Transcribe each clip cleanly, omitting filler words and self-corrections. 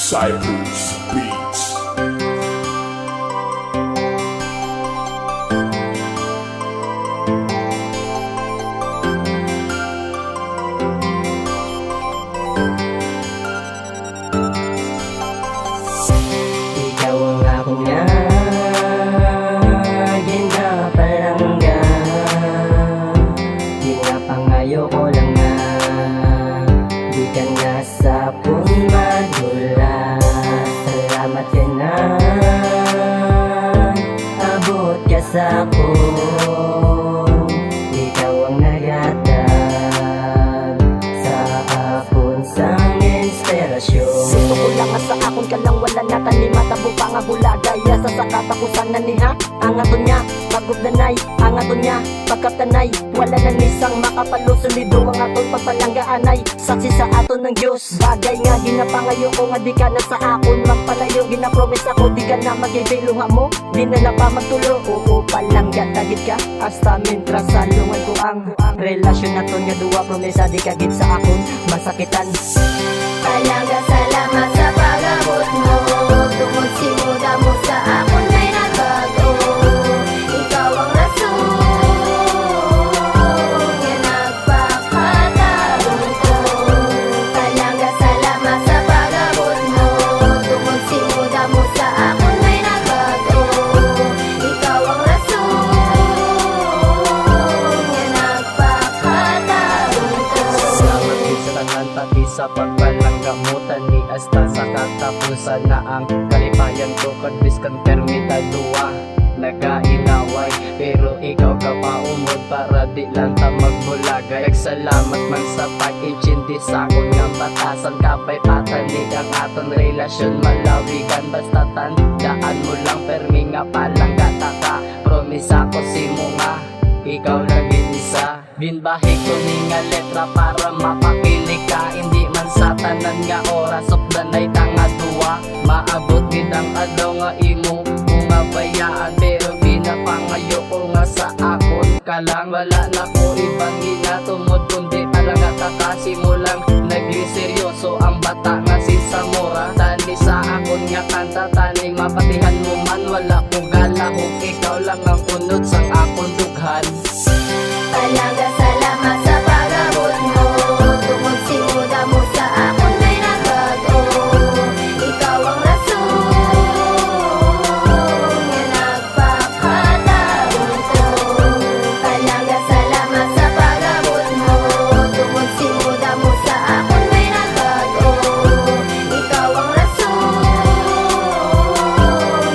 Cyprus Beats. Ikaw ang akong nga ginapalangga. Di nga pangayo ko lang nga, di ka nga sa madula. Salamat ka na, abot ka sa akon. Ikaw ang nagatag sa akon sang inspirasyon. Gusto ko lang sa akon ka lang, wala na tanima. Tabo pa nga bula, gaya sa sakatapusan na niha. Ang aton niya, magugdanay, ang aton niya, pagkatanay. Wala na nisang makapalo, solido ang aton pagpalanggaanay. Saksi sa aton ng Diyos, bagay nga ginapangayo ko nga di ka na sa akon magpalayo. Ginapromise ako, di ka na magibiluha mo, di na na pa magtulo. Oo, palangga, tagit ka, hasta mientras salungan ko ang relasyon na to nga duwa. Promesa di ka gid sa akon, masakitan. Palangga, salamat sa pag-abot mo. Tungod simuda mo sa akon may nagbago. Ikaw ang rason nga nagpakatarong ko. Palangga, salamat sa pag-abot mo. Tungod simuda mo sa akon may nagbago. Ikaw ang rason nga nagpakatarong ko. Salamat din sa tanan, pati sa pagpalanggamutan ni hasta sa katapusan na ang kalipayan ko. Kadbiskan permita duwa nagainaway, pero ikaw ka pa umod para di lang ta magbulagay. Salamat man sa pag-intindi sa akon nga batasan, kapay patani ang aton relasyon malawigan. Basta tandaan mo lang, permi nga palangga ta ka. Promisa ko simo nga ikaw lang isa. Binbahi ko ni nga letra para mapakilig ka. Hindi man sa tanan nga oras sukdanay tanga duwa. Maabot gid ang adlaw nga imo nga bayaan, pero ginapangayo ko nga sa akon ka lang. Wala na ko ibang ginatumod kundi palangga ta, kasimulang naging seryoso ang bata nga si Samora. Tani sa akon nga kanta, taning mapatihan mo man. Wala ko galahok, ikaw lang ang unod sang akon dughan. Palangga, salamat sa pag-abot mo. Tungod simuda mo sa akon may nagbago. Ikaw ang rason nga nagpakatarong ko. Palangga, salamat sa pag-abot mo. Tungod simuda mo sa akon may nagbago. Ikaw ang rason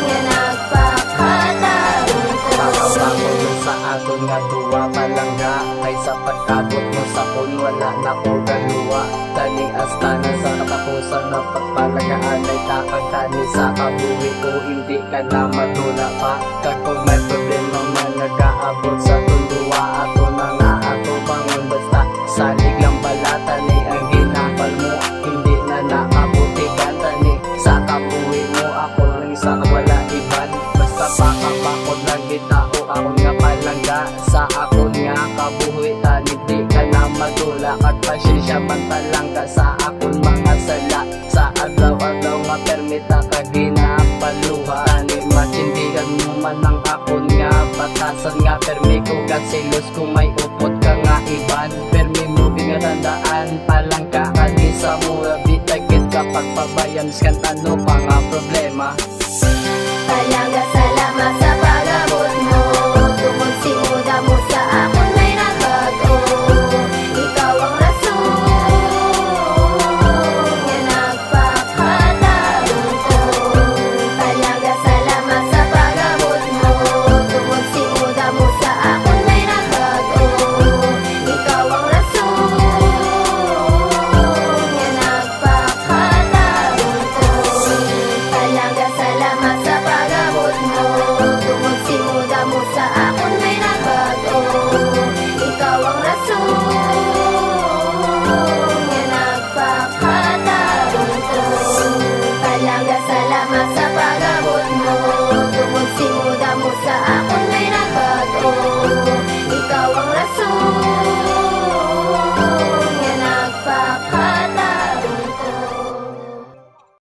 nga nagpakatarong ko. Pakabango dun sa aton nga duwa palangga, kaysa pagkabot mo sa kun wala na ko galuwa. Tani hasta na sa katapusan na pagpalagaan ay takang tani sa kabuhi ko. Hindi ka na matula pa kag kung may problema man nag-aabot sa tunduwa. Ato na nga ato bangon, basta salig lang balata ni ang ginapal mo. Hindi na nakabutikan tani sa kabuhi mo. Ako lang isa wala iban, basta pakabakod lang gitao. Ako nga palangga sa akon nga kabuhi. Tani di ka na matula at pasensya man palangga sa akon mga sala. Sa adlaw-adlaw nga permita ka ginapaluha. Tani matsindigan mo man ang akon nga batasan nga. Permi ko kasilos kung may upot ka nga iban. Permi mo ginatandaan palangga ka di sa mura. Bitagit kapag pabayan skan ano pa nga problema. Palangga, salamat sa pag-abot mo. Tungod simuda mo sa akon may nagbago. Ikaw ang rason nga nagpakatarong ko. Palangga, salamat sa pag-abot mo. Tungod simuda mo sa akon may nagbago. Ikaw ang rason nga nagpakatarong ko. Palangga, salamat sa pag-abot mo. Tungod simuda mo sa akon may nagbago. Ikaw ang rason nga nagpakatarong ko. Palangga, salamat sa pag-abot mo. Tungod simuda mo sa akon may nagbago. Ikaw ang rason